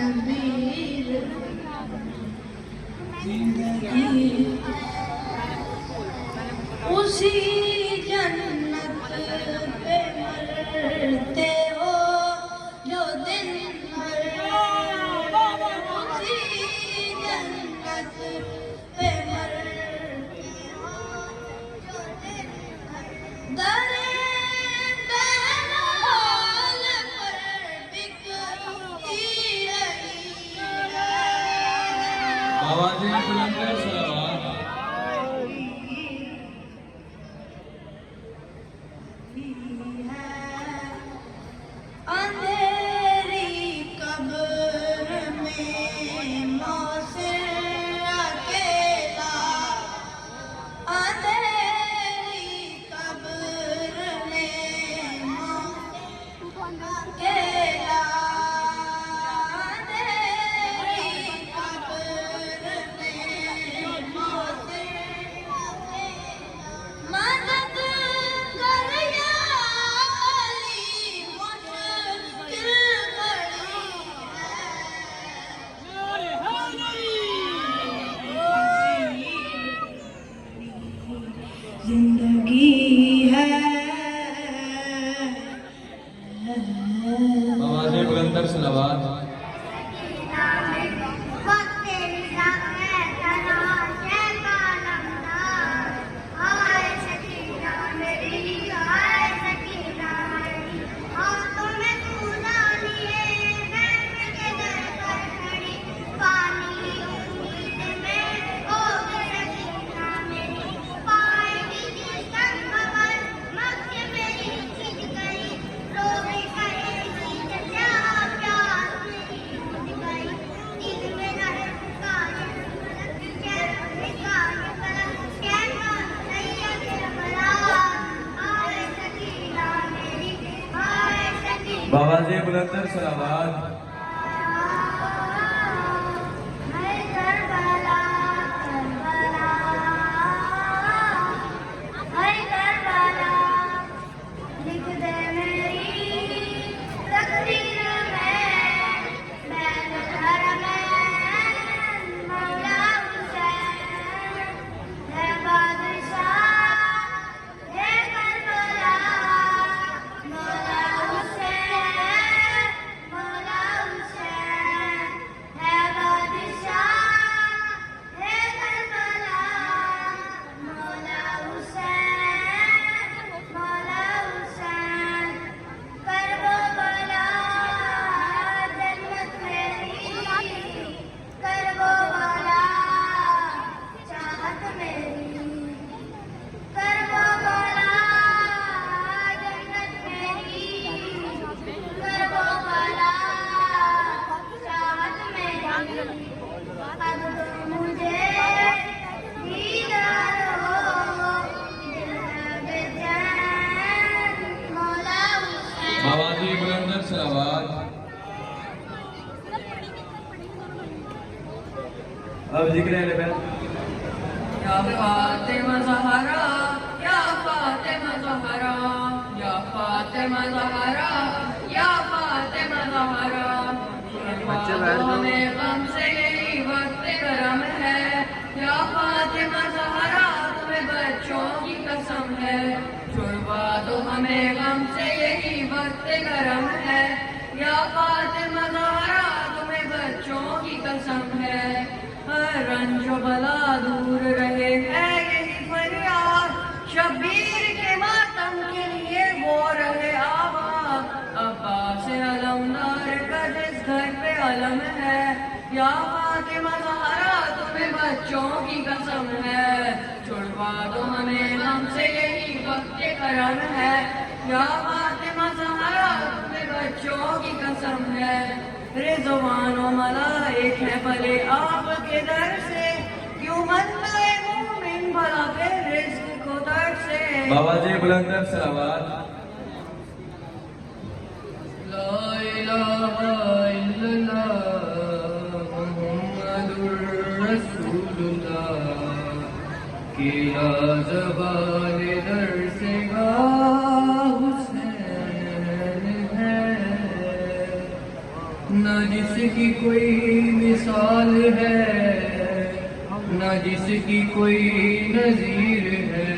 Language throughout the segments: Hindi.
शबीर जिंदगी उसी जन्नत पे मरते हो जो दिन भर उसी जन्नत पे मरते हो जो दिन भर दरे बहलाल पर बिकती रही आवाजें बुलंद कर सलावत। अंधेरी कब्र में मौसिर अकेला अंधेरी कब्र में मौसिर अकेला अंधेरी कब्र में मौसिर अकेला मदद कर या अली मुश्किल घड़ी है जिंदगी है आवाजें बुलंद कर सलावत। आवाजें बुलंद कर सलावत। आवाजें बुलंद कर सलावत। अब जिक्र है लेकिन या फातिमा ज़हरा या फातिमा ज़हरा या फातिमा ज़हरा या फातिमा ज़हरा हमें गम से यही वक्त गरम है या फातिमा ज़हरा तुम्हें बच्चों की कसम है छुड़वा दो हमें गम से यही वक्त गरम है या फातिमा ज़हरा तुम्हें बच्चों की कसम है हर रंज बला दूर रहे है यही फरियाद शबीर के मातम के लिए वो रहे आबाद अब्बास अलमदार का जिस घर पे अलम है या फातिमा ज़हरा तुम्हें बच्चों की कसम है छुड़वा दो हमें हमसे यही वक्त करम है या फातिमा ज़हरा तुम्हें बच्चों की कसम है रिज़वान व मलाइक है भले आपके दर से क्यों बनता है मोमिन भला फिर रिज़्क़ को दर से आवाजें बुलंद कर सलावत। ला इलाहा इल्लल्लाह मुहम्मदुर रसूलुल्लाह की ज़बान दर से हुसैन है न जिसकी कोई मिसाल है, न जिसकी कोई नजीर है,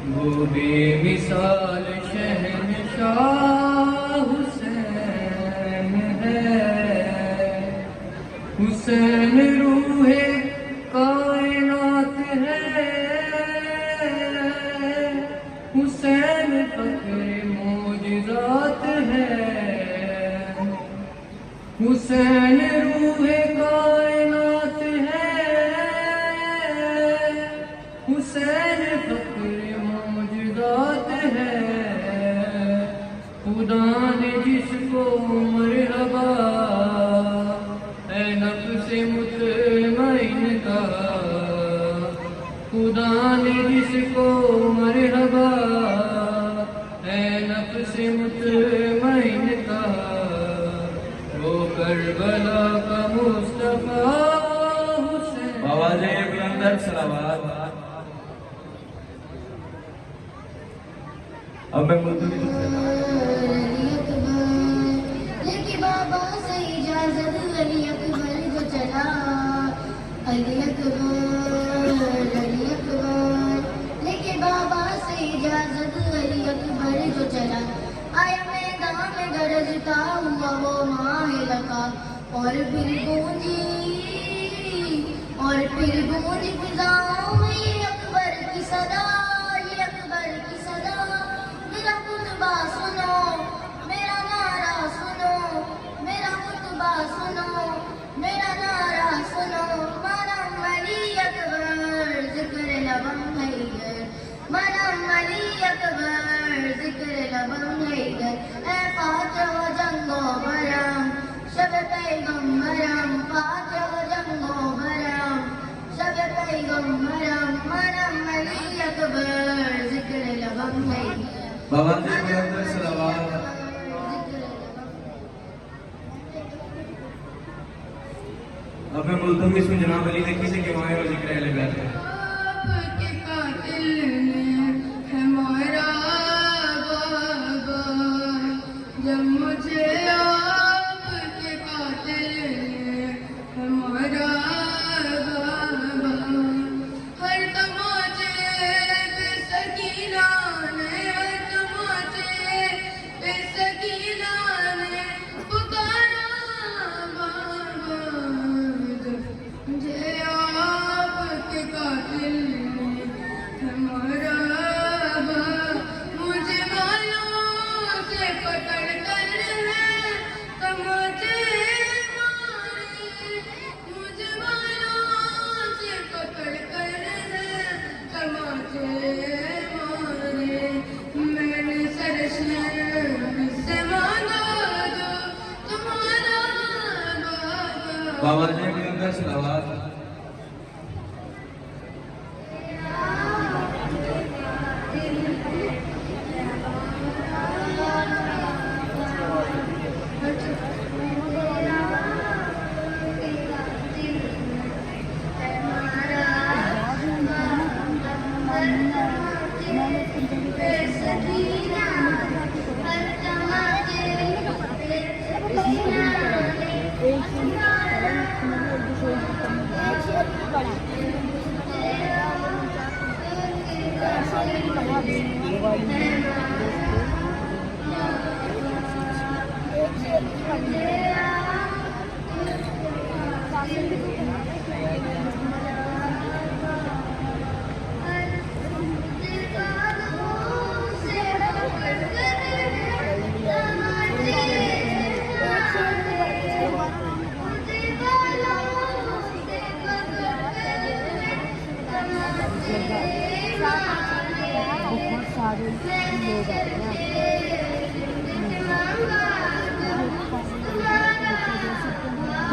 वो बेमिसाल शहंशाह हुसैन है। हुसैन रूहे कायनात है, हुसैन फख्रे मोजिज़ात है। हुसैन रूहे कायनात है, हुसैन फख्रे मोजिज़ात है। खुदा ने जिसको मरहबा है नफ्स मुतमईन कहा, खुदा ने जिसको मरहबा है नफ्स मुतमईन कहा, वो करबला का मुस्तफा हुसैन। आवाज़े बुलंदर सलावत। अब मैं मुल्तवी लेके बाबा से इजाजत अली अकबर जो चला, अली अकबर लेके बाबा से इजाजत अली अकबर जो चला। आया मैदान में गरजता हुआ वो माहे लगा, और फिर गूंजी फिजाओं में ये अकबर की सदा, ये अकबर की सदा। मेरा खुतबा सुनो, मेरा नारा सुनो, मेरा खुतबा सुनो, मेरा नारा सुनो। मरम अली अकबर जिक्र लबम हैदर, मरम अली अकबर जिक्र लबम हैदर। ऐ फातिह जंगो बरम शब पैगम्बरम, फातिह जंगो बरम शब पैगम्बरम। मरम अली अकबर जिक्र लबम हैदर। आवाज़े बुलंदर सलावत। अब मैं मुल्तवी इसमें जनाब अली ने किसी के माए और जिक्र अहले बैत है। आपके कातिल ने हमारा बाबा, जब मुझे आपके कातिल ने हमारा बाबा, हर तमाचे पे सकीना ने, हर तमाचे पे सकीना ने पुकारा बाबा, जब मुझे आपके कातिल ने हमारा बाबा, मुझे बालों से पकड़ कर है तमाचे मारे, मुझे बालों से पकड़ कर है तमाचे मारे। मैंने सरशर से मांगा जो तुम्हारा बाबा। आवाज़े बुलंदर सलावत।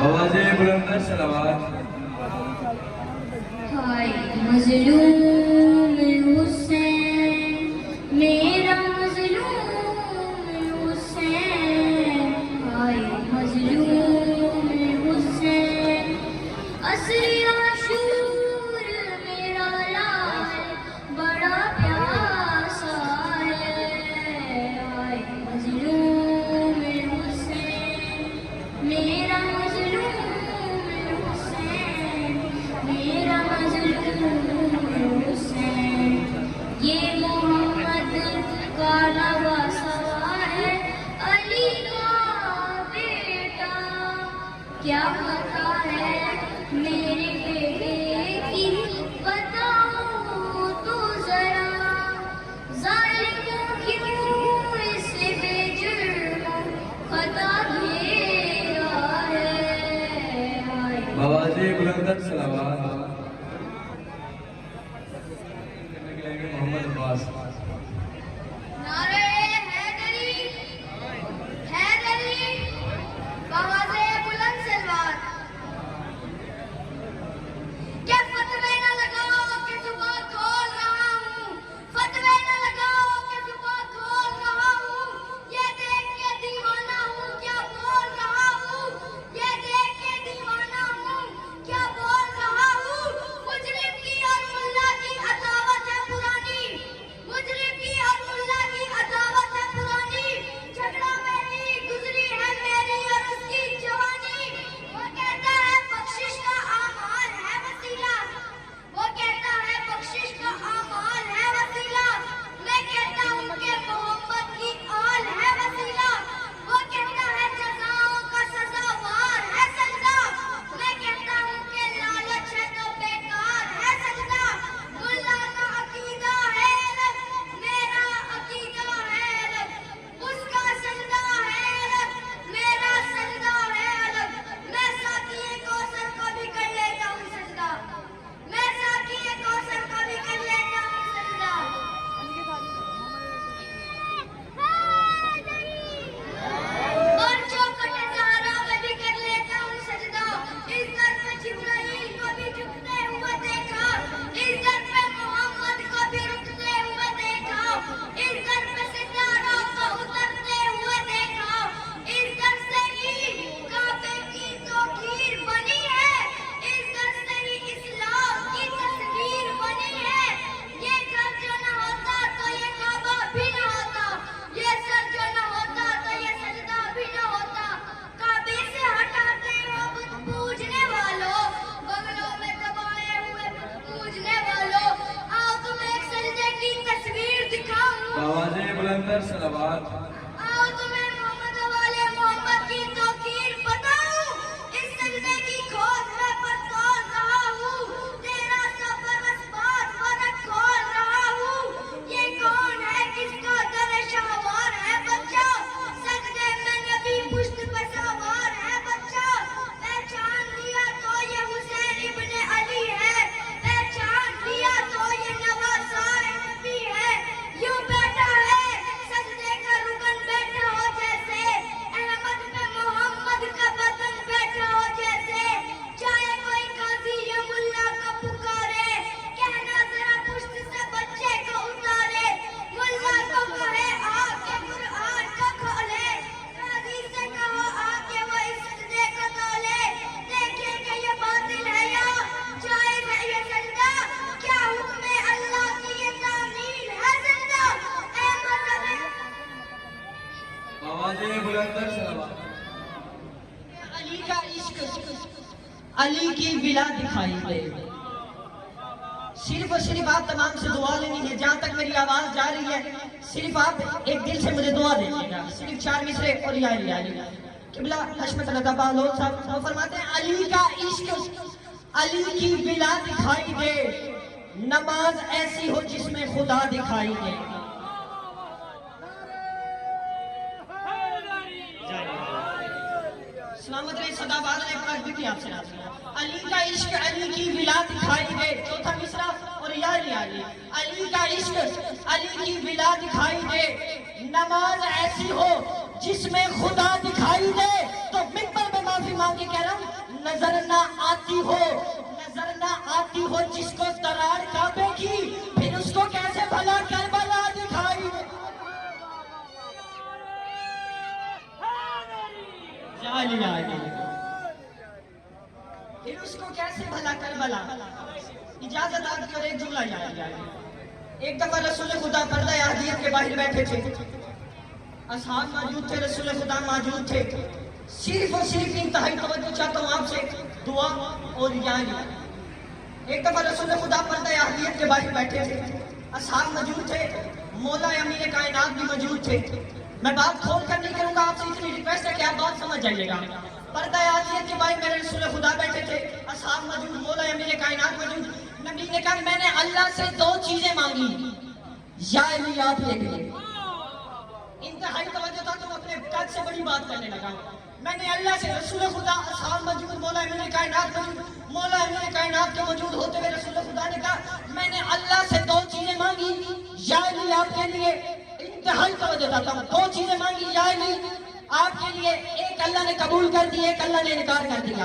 आवाज़े बुलंदर सलावत। हाय मजलूम हुसैन, मेरा मजलूम हुसैन। हाय मजलूम हुसैन, असली आशूर मेरा लाल बड़ा प्यासा है। हाय मजलूम हुसैन, मेरा मजलूम हुसैन, मेरा मजलूम हुसैन। ये मोहम्मद का नवासा है, अली का बेटा। क्या पता है मेरे बेटे की, बताओ तो जरा। जालिम क्यों इस बेजुर्म खता घेरा है। आवाज़े बुलंद सलावत करने के लिए मोहम्मद अब्बास। नारे हैदरी, हैदरी, आवाज़े बुलंद सलावत। क्या फतवे न लगाओ कि जुबान खोल रहा हूँ, फतवे न लगाओ कि जुबान खोल रहा हूँ। ये देख के दीवाना हूँ क्या बोल रहा हूँ, ये देख के दीवाना हूँ क्या बोल रहा हूँ। मुजरिम की और मुल्ला की अदावत है पुरानी, मुजरिम की और मुल्ला की अदावत है पुरानी। झगड़ा मेरी गुजरी है मेरी और उसकी जवानी। वो कहता है बख्शिश का आमाल है वसीला, वो कहता है बख्शिश का आमाल है वसीला। मैं कहता हूँ कि मोहब्बत की आल है वसीला। वो कहता है जज़ाओं का सज़ावार है सजदा। मैं कहता हूँ कि लालच है तो बेकार है सजदा। मुल्ला का अकीदा है अलग, मेरा अकीदा है अलग। उसका सजदा है अलग, मेरा सजदा है अलग। मैं साकिए कौसर को भी कर लेता हूँ सजदा, मैं साकिए कौसर को भी कर लेता हूँ सजदा। और चौखट ज़हरा में भी कर लेता हूँ सजदा। इस दर पे जिब्राइल को भी झुकते हुए देखा, इस दर पे मोहम्मद को भी रुकते हुए देखा, इस दर पे सितारों को उतरते हुए देखा। इस दर से ही काबे की तौकीर बनी है, इस दर से ही इस्लाम की तस्वीर बनी है। ये घर जो न होता तो ये काबा भी न होता, ये सर जो न होता तो ये सजदा भी न होता। काबे से हटाते हो बुत पूजने वालों, बगलों में दबाए हुए बुत पूजने वालों। आओ तुम्हें एक सजदे की तस्वीर दिखाऊं, आवाज़े बुलंद सलावत। आओ तुम्हें मोहम्मद वाले मोहम्मद की तौकीर बताऊं। इस सजदे की खोज में बतौल रहा हूँ, तेरा सबर बाद फरक खोल रहा हूँ। ये कौन है किसका दर शहवार है बच्चा, सजदे में नबी पुश्त पे सवार है बच्चा। पहचान लिया तो ये हुसैन इब्ने अली है, पहचान लिया तो ये नवासा नबी है। यूं बैठा है सजदे का रुकन बैठा हो जैसे, अहमद पे मोहम्मद का बदन बैठा हो जैसे। चाहे कोई काजी या मुल्ला को पुकारे, कहना जरा पुश्त से बच्चे को उतारे। मुल्ला को कहे आके कुरान को खोले, काजी से कहो आके वो इस सजदे को तोले। देखे कि ये बातिल है या जायज है ये सजदा, क्या हुक्म अल्लाह की ये तामील है जिंदा। ऐ मज़हब आवाज़े बुलंद सलावत। अली का इश्क, अली की विला दिखाई दे। सिर्फ और सिर्फ आप तमाम से दुआ लेनी है, जहाँ तक मेरी आवाज जा रही है सिर्फ आप एक दिल से मुझे दुआ दीजिएगा। सिर्फ 4 मिसरे और या किबला हशमत लता बहलोत साहब वो फरमाते हैं अली का इश्क, अली की विला दिखाई दे, नमाज ऐसी हो जिसमें खुदा दिखाई दे। सलामत रहे सदाबाद ने पाक भी किया आपसे अली का इश्क, अली की विला दिखाई दे। चौथा मिसरा और यार अली का इश्क, अली की विला दिखाई दे, नमाज ऐसी हो जिसमें खुदा दिखाई दे। तो मिंबर में माफी मांग के कह रहा हूँ, नजर ना आती हो, नजर ना आती हो जिसको दरार काबे की, फिर उसको कैसे भला करबला दिखाई दे। फिर उसको कैसे भला करबला। इजाजत आपकी और एक जुमला याद जाए। एक दफा रसूल खुदा पर्दा यादियत के बाहर बैठे थे, असहाब मौजूद थे, रसूल खुदा मौजूद थे। सिर्फ और सिर्फ इंतहाई तवज्जो चाहता हूँ आपसे, दुआ और यानी। एक दफा रसूल खुदा पर्दा अहलियत के बाहर बैठे थे, असहाब मौजूद थे, मौला अमीर कायनात भी मौजूद थे। मैं बात खोल कर नहीं करूंगा, आपसे इतनी रिक्वेस्ट है कि आप बात समझ जाइएगा। पर्दा अहलियत के बाहर मेरे रसूल खुदा बैठे थे, असहाब मौजूद, मौला अमीर कायनात मौजूद। नबी ने कहा मैंने अल्लाह से दो चीजें मांगी, या अली आप ले गए। इंतहाई तवज्जो था तो अपने कद से बड़ी बात करने लगा। मैंने अल्लाह से, रसूल खुदा असहाब मौजूद, मौला अमीर कायनात मौजूद, मौला अमीर कायनात के मौजूद होते हुए रसूल खुदा ने कहा मैंने अल्लाह से दो चीजें मांगी, या अली आपके लिए। इंतहाई तवज्जो था, दो चीजें मांगी या अली आपके लिए। एक अल्लाह ने कबूल कर दी, एक अल्लाह ने इनकार कर दिया।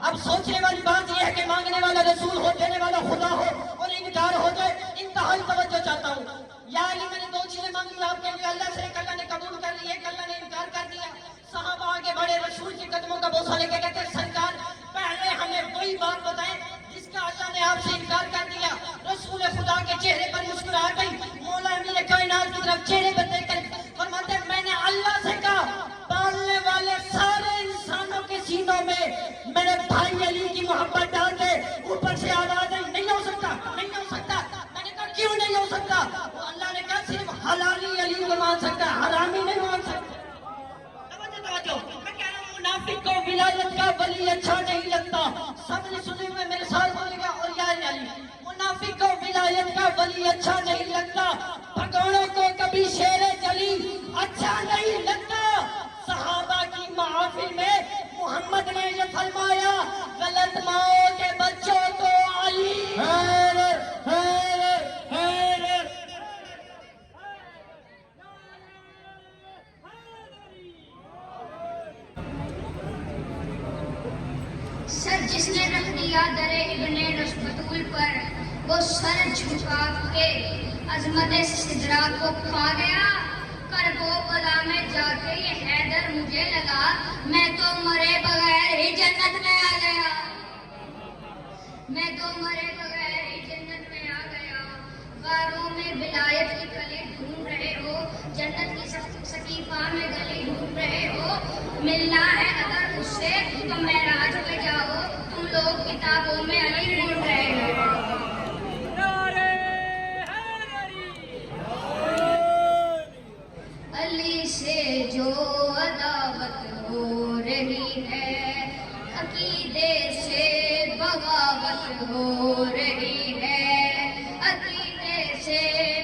अब सोचने वाली बात यह है कि मांगने वाला रसूल हो, देने वाला खुदा हो और इनकार हो जाए। इंतहाई तवज्जो चाहता हूँ, या अली मैंने दो चीजें मांगी आपके लिए अल्लाह से, एक अल्लाह ने कबूल कर ली, एक अल्लाह ने इनकार कर दिया। सहाबा आगे बढ़े, रसूल के कदमों का बोसा लेके कहते सरकार पहले हमें वही बात बताएं जिसका अल्लाह ने आपसे इनकार कर दिया। रसूल खुदा के चेहरे पर मुस्कुराहट आई, मौला अमीर कायनात की तरफ चेहरे पर देखकर फरमाते मैंने अल्लाह से कहा पालने वाले सारे इंसानों के सीनों में मेरे भाई अली की मोहब्बत डाल दे। ऊपर से आवाज आई नहीं हो सकता, नहीं हो सकता। मैंने कहा क्यों नहीं हो सकता? वो अल्लाह ने कहा सिर्फ हलाली अली को मान सकता, हरामी नहीं मान सकता। मैं कह रहा हूँ मुनाफिक को विलायत का वली अच्छा नहीं लगता। सबने सुने हुए मेरे साथ बोलेगा और या अली, मुनाफिक को विलायत का वली अच्छा नहीं लगता, भगोड़ों को कभी शेरे जली अच्छा नहीं लगता। सहाबा की महफिल में मोहम्मद ने ये फरमाया गलत माओ के बच्चों को अली सर जिसने रख दिया दरे इब्ने रसूल पर, वो सर झुका के अजमत सिदरा को पा गया। कर वो बला में जाके ये हैदर मुझे लगा, मैं तो मरे बगैर ही जन्नत में आ गया, मैं तो मरे बगैर ही जन्नत में आ गया। गारों में विलायत की कली ढूंढ रहे हो, जन्नत की सकीफा में गली ढूंढ रहे हो। मिलना है अगर उससे तो मेराज पे जाओ, तुम लोग किताबों में अली ढूंढ रहे हो। अली से जो अदावत हो रही है, अकीदे से बगावत हो रही है, अकीदे से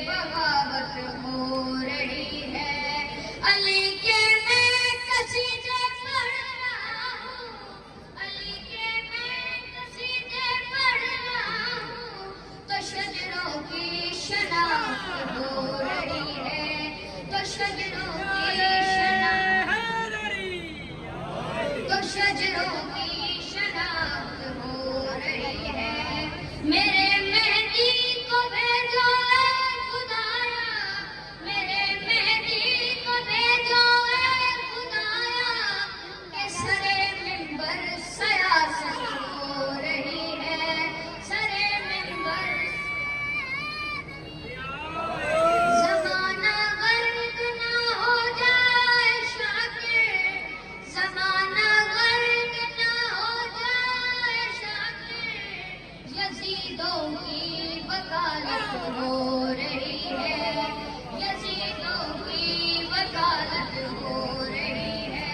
बगावत हो रही है। अली के मैं कसीदे पढ़ रहा हूँ, अली के मैं कसीदे पढ़ रहा हूँ, तो शजरों की शनाख्त हो रही है, तो शजरों की शनाख्त, तो शजरों की शनाख्त हो रही है। मेरे मेहदी को भेजो ऐ खुदाया, मेरे मेहदी को भेजो ऐ खुदाया, के सरे मिंबर सयासत हो रही है, सरे मिंबर। ज़माना गर्क ना हो जाए शाकिर, ज़माना गर्क ना हो जाए शाकिर, यज़ीदों की वकालत हो रही है, यज़ीदों की वकालत हो रही है।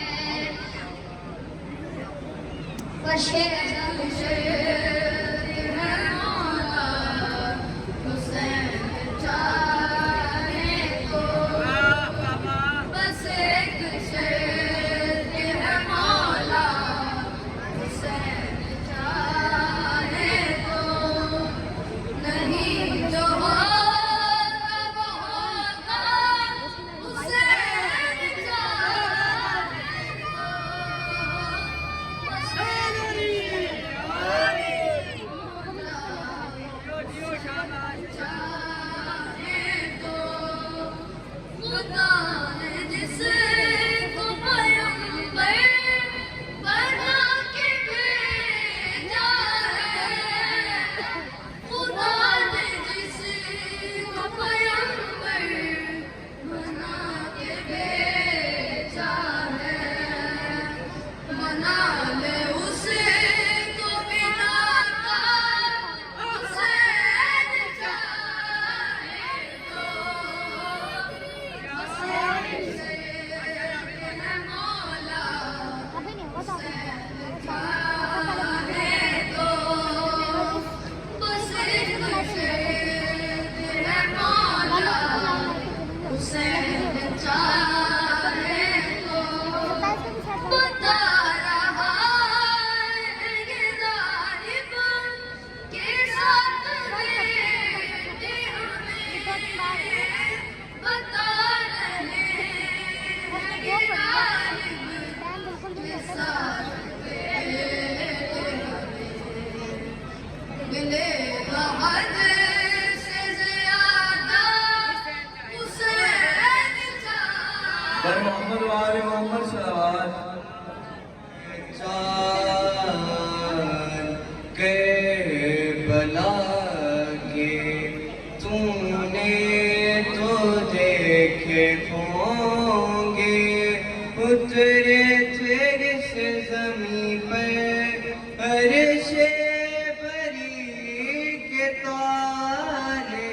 चाँद के बला के तूने तो देखे होंगे उतरे तेरे से ज़मीं पर अर्शे परी के तारे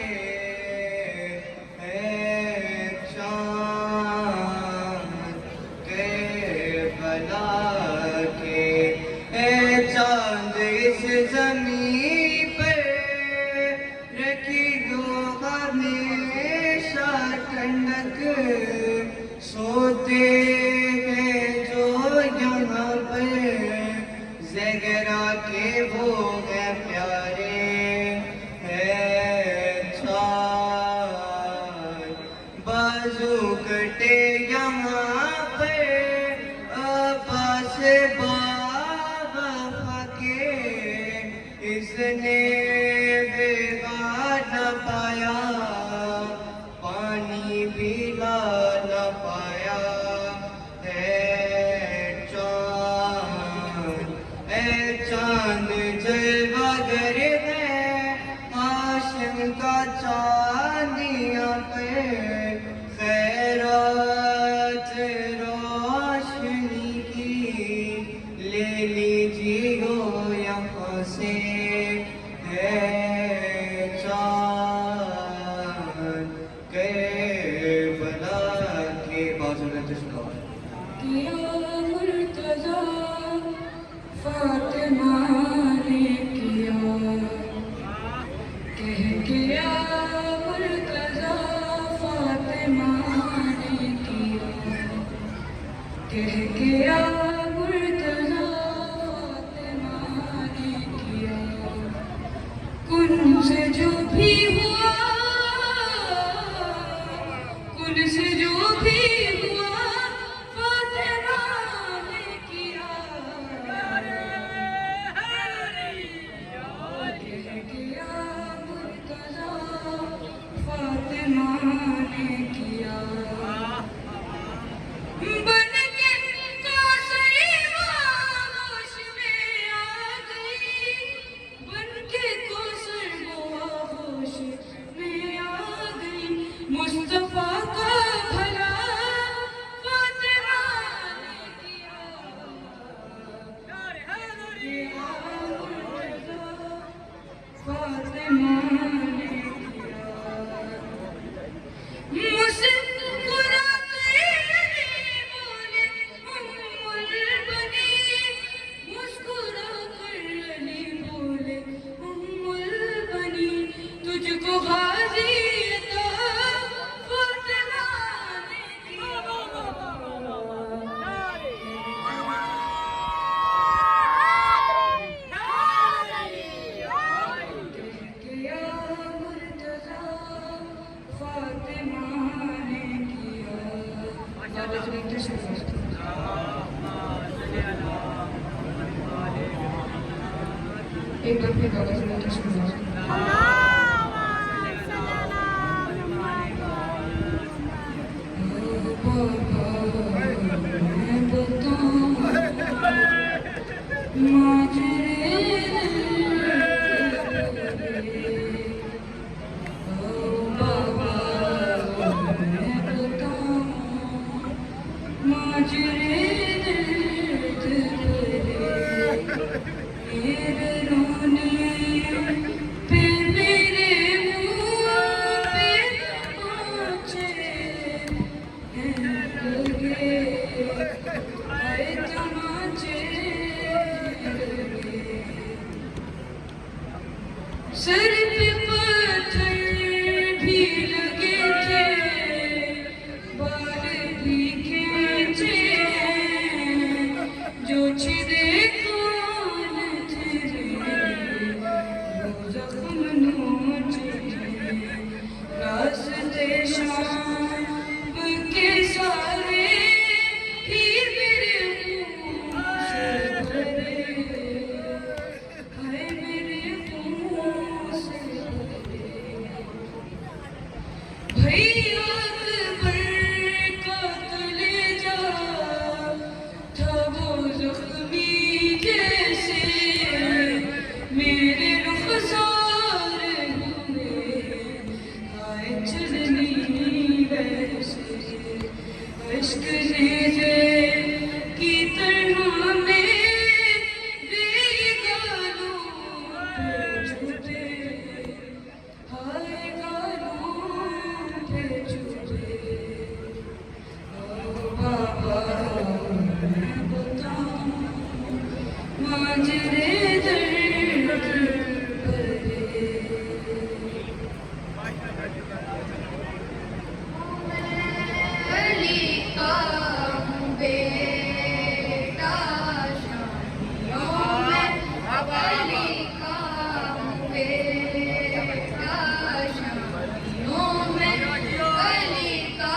हैं चाँद के बला के चाँद इस ज़मीं पर रखी दो हमेशा ठंडक सोते हैं जो यहाँ पर ज़हरा के वो है प्यारे हैं चाँद बाजू कटे यहाँ पे अब्बास बाबा के इसने बेगा न पाया पानी भी ला न पाया है चाँद जलवागर है हाशिम का चांदियाँ पे खैरात रोशनी की ले लीजिए यहाँ से है चाँद के बला के बाजू में चश्मा किया मुर्तज़ा फातिमा ने किया कह किया मुर्तज़ा फातिमा ने किया कह किया मुर्तज़ा फातिमा ने किया कुन से जो भी हुआ कुन से जो भी हुआ फातिमा ने किया कह किया मुर्तज़ा फातिमा ने किया बन के कौसरी आगोश में आ गई बन के कौसर वो आगोश में आ गई मुस्तफा का भला फातिमा ने किया फातिमा ने किया मुस्कुराते बोले उम्मुल बनी मुस्कुराकर अली बोले उम्मुल बनी तुझको गाजी अता फातिमा ने किया मुर्तज़ा फातिमा ने किया एक बार फिर कागज में तस्वीर सर पे पत्थर भी लगे थे बाल भी खींचे जो छिदे कौन थे वो जख्म नोचे रास्ते शाम के सारे फिर मेरे मुँह से भरे हाय मेरे मुँह से मांझरे दर्द भरे। अली का हूँ बेटा शादियों में, अली का हूँ बेटा शादियों में, अली का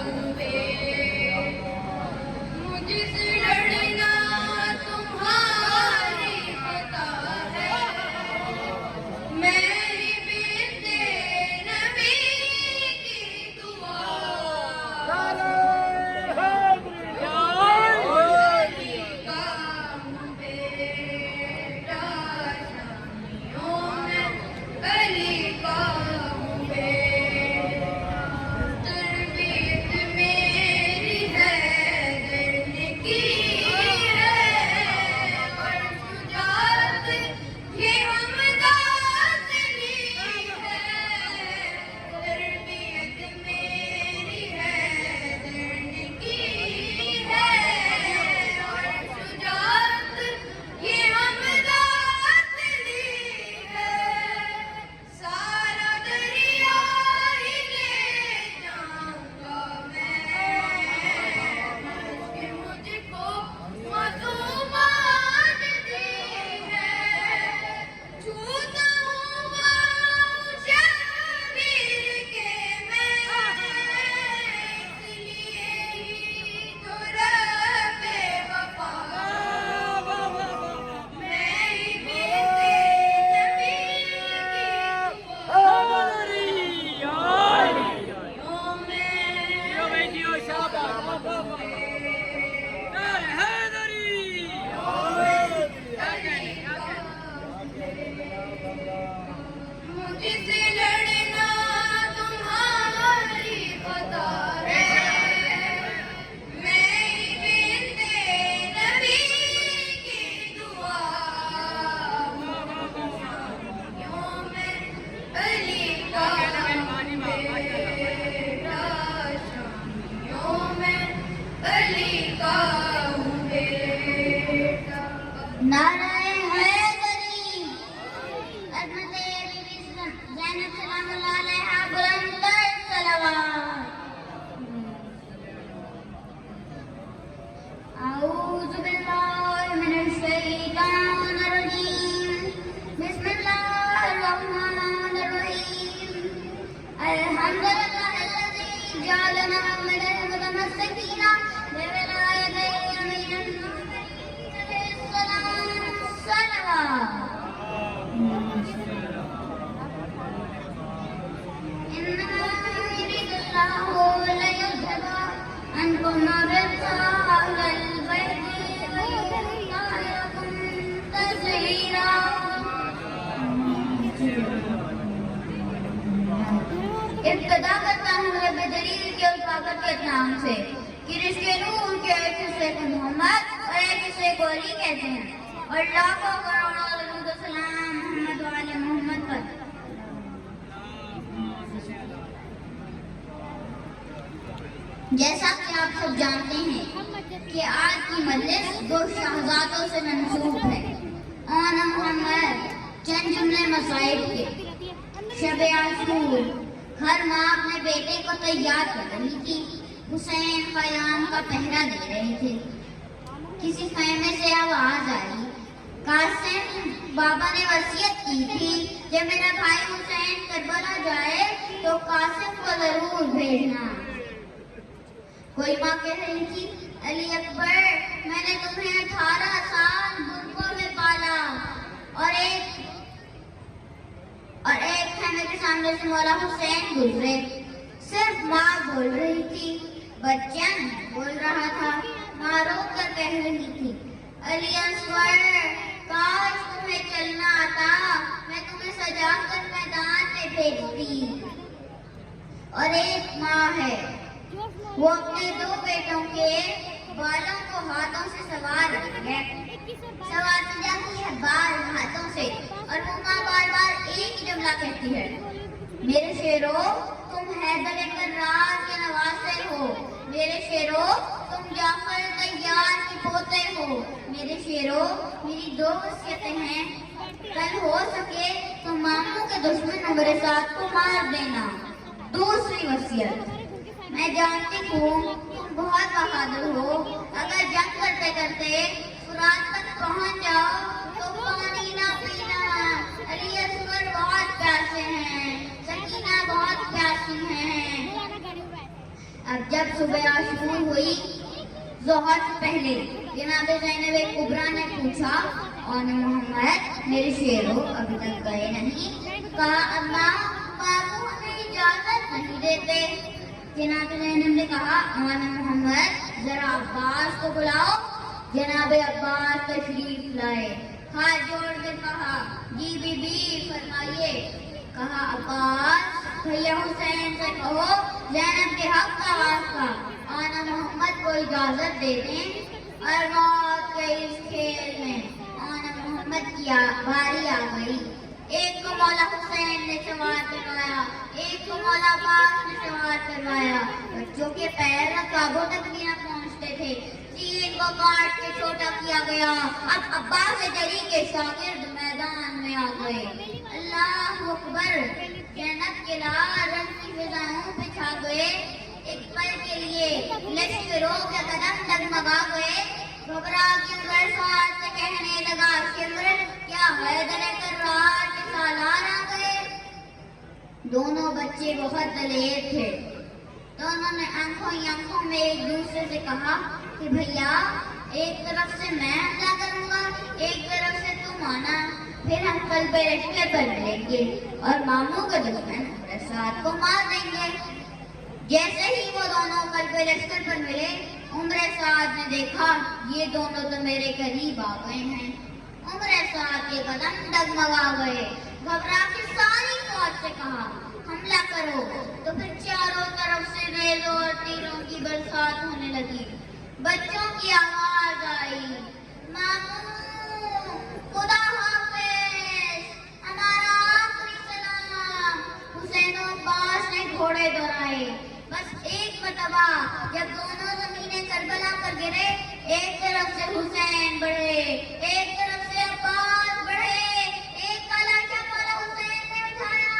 हूँ बेटा। मुझसे लड़ना तुम्हारी पता है, मेरी बीते नबी की दुआ। अली का हूँ बेटा शादियों में, अली का हूँ बेटा। तरबियत मेरी है दर्द की है, और शुजाअत ये हमदर्द ली है। तरबियत मेरी है दर्द की है, और शुजाअत ये हमदर्द ली है। सारा दरिया ही ले जाऊंगा मैं, कि मुझको मासूमात दी है। छूता हूँ पाँव शबीर के मैं, इसलिए ही तो रब्बे वफा। मैं ही बीते नबी की मुझसे लड़ना तुम्हारी पता है, मैं बीते नबी की दुआ। शादियों में अली का बेटा, शादियों में अली का बेटा। नाराए हैदरी, अज़मत बीबी ज़ैनब सलामुल्लाह अलैहा बुलंद सलवात। अऊज़ु बिल्लाहि मिनश शैतानिर रजीम, बिस्मिल्लाहिर रहमानिर रहीम। अल्हम्दुलिल्लाहिल्लज़ी जअलना मिनल मुतमस्सिकीना बिविलायतिही मिनल मुमिनीन सलवात। इन्नमा युरिदुल्लाहु लियुज़हिबा अन्कुम अर्रिज्सा अहलल बैति व युत्हिरकुम तत्हीरा। इब्तिदा करता हूँ रब दलील के उस ताकत के नाम से कि रिश्ते नूर के एक हिस्से को मोहम्मद और एक हिस्से को अली कहते हैं, और लाखों करोड़ों दरूद व सलाम मोहम्मद वाले मोहम्मद पर। जैसा कि आप सब जानते हैं कि आज की मजलिस दो शहजादों से मंसूब है। आना मोहम्मद चंद जुमले मसाइब के। शब आशूर, हर माँ अपने बेटे को तैयार कर रही थी। हुसैन क़याम का पहरा दे रहे थे। किसी खैमे से आवाज आई, कासिम बाबा ने वसीयत की थी जब मेरा भाई हुसैन करबला जाए तो कासिम को जरूर भेजना। कोई माँ कह रही थी, अली अकबर, मैंने तुम्हें 18 साल बुर्कों में पाला, और एक खैमे के सामने से मौला हुसैन गुजरे। सिर्फ माँ बोल रही थी, बच्चा बोल रहा था। माँ रोक कर कह रही थी, अली असगर, काश तुम्हें चलना आता, मैं तुम्हें सजाकर मैदान में भेजती। और एक माँ है, वो अपने दो बेटों के बालों को हाथों से सवार रही है। सवारती जाती है बाल हाथों से, और वो माँ बार बार एक ही जुमला कहती है, मेरे शेरों, तुम हैदर कर्रार के नवासे हो। मेरे शेरों, तुम तुम जाफर तैयार के पोते हो। मेरे शेरों, मेरी दो वसीयतें हैं। कल हो सके तो मामू के दुश्मन उमर साद को मार देना। दूसरी वसीयत, मैं जानती हूँ तुम बहुत बहादुर हो। अगर जंग करते करते फुरात तक पहुँच जाओ तो पानी ना पीना। अली असगर बहुत प्यासे हैं, सकीना बहुत प्यासी हैं। अब जब सुबह शुरू हुई, जोहर से पहले जनाब ज़ैनब कुबरा ने पूछा, और मोहम्मद मेरे शेरों अभी तक गए नहीं? कहा, अम्मा बाबू हमें इजाजत नहीं देते। जनाब ज़ैनब ने कहा, आना मोहम्मद जरा अब्बास को बुलाओ। जनाब अब्बास तशरीफ लाए, हाथ जोड़कर कहा, जी बीबी फरमाइए। कहा, अब्बास भैया हुसैन से कहो ज़ैनब के हक का वास्ता आना मोहम्मद को इजाजत दे दें। और मौत के इस खेल में आना मोहम्मद की बारी आ गई। एक को मौला हुसैन ने सवार करवाया, एक को मौला अब्बास ने सवार करवाया। बच्चों के पैर रकाबों तक भी न पहुंचते थे। तीन को काट के छोटा किया गया। अब अब्बास जरी के शागिर्द मैदान में आ गए। अल्लाह अकबर। जन्नत के लाल रंग की फिजाओं पे छा गए। एक पल के लिए लश्करों के कदम डगमगा गए। घबरा के उमर साद से कहने लगा, शिमर क्या हैदर कर्रार के सालार आ गए। दोनों बच्चे बहुत दलेर थे। दोनों ने आंखों ही आंखों में एक दूसरे से कहा कि भैया एक तरफ से मैं हमला करूंगा, एक तरफ से तुम आना, फिर हम कल पे रिश्ते पर मिलेंगे और मामू का दुश्मन उमर साद को मार देंगे। जैसे ही वो दोनों कल पे रिश्ते पर मिले, उमर साद ने देखा ये दोनों तो मेरे करीब आ गए हैं। उमर साद के कदम डगमगा गए। घबरा के सारी फौज से कहा, हमला करो। तो फिर चारों तरफ से रेलों और तीरों की बरसात होने लगी। बच्चों की आवाज आई, मामू खुदा हाफिज, हमारा आखिरी सलाम। हुसैन और अब्बास ने घोड़े दौड़ाए। बस एक मरतबा जब दोनों जमीनें करबला पर गिरे, एक तरफ से हुसैन बढ़े, एक तरफ से अब्बास बढ़े। एक का लाशा मौला हुसैन ने उठाया,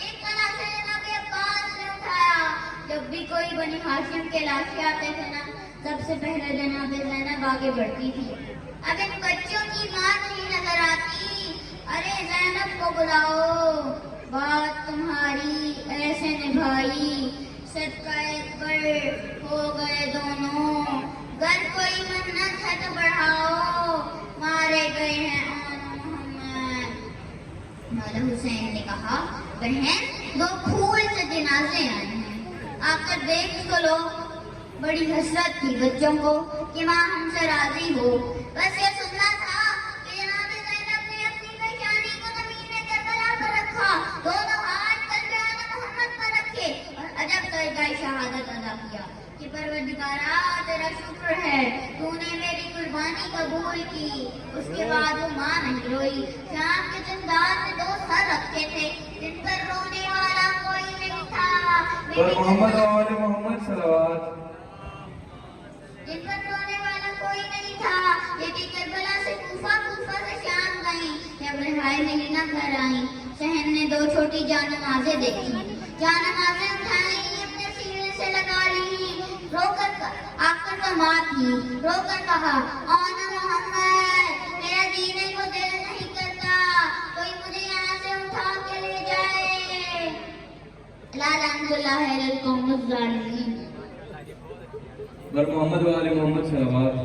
एक का लाशा जनाब अब्बास ने उठाया। जब भी कोई बनी हाशिम के लाशे आते थे ना, सबसे पहले जनाब ज़ैनब आगे बढ़ती थी। अब इन बच्चों की मां नहीं नजर आती। अरे ज़ैनब को बुलाओ, बात तुम्हारी ऐसे निभाई, सदका अकबर हो गए दोनों। घर कोई मन्नत है तो बढ़ाओ, मारे गए हैं आना मोहम्मद। मौला हुसैन ने कहा, बहन दो फूल से जनाजे आए हैं, आकर देख तो लो। बड़ी हसरत थी बच्चों को कि माँ हमसे राजी हो। बस ये सुनना था कि जनाब ज़ैनब ने अपनी पेशानी को ज़मीन करबला पर रखा, दोनों हाथ कल्बे आला मोहम्मद पर रखे और अजब सजदाए शहादत अदा किया कि परवरदिगारा तेरा शुक्र है, तूने मेरी कुर्बानी कबूल की। उसके बाद वो माँ नहीं रोई। शाम के जिंदान में दो सर रखे थे जिन पर रोने वाला कोई नहीं था। पर मोहम्मद और मोहम्मद सलावत जिन पर रोने वाला कोई नहीं था। बेटी करबला से कूफा, कूफा से शाम गई। जब रिहाई मिली न घर आई, सहन ने दो छोटी जानमाज़ें देखी। जानमाज़ें उठाई, अपने सीने से लगा ली। रोकर आकर कमा थी, रोकर कहा, आना मोहम्मद मेरा जीने को दिल नहीं करता, कोई मुझे यहाँ से उठा के ले जाए। लालानुल्लाह अलैहि वसल्लम। पर मोहम्मद वाले मोहम्मद सलावत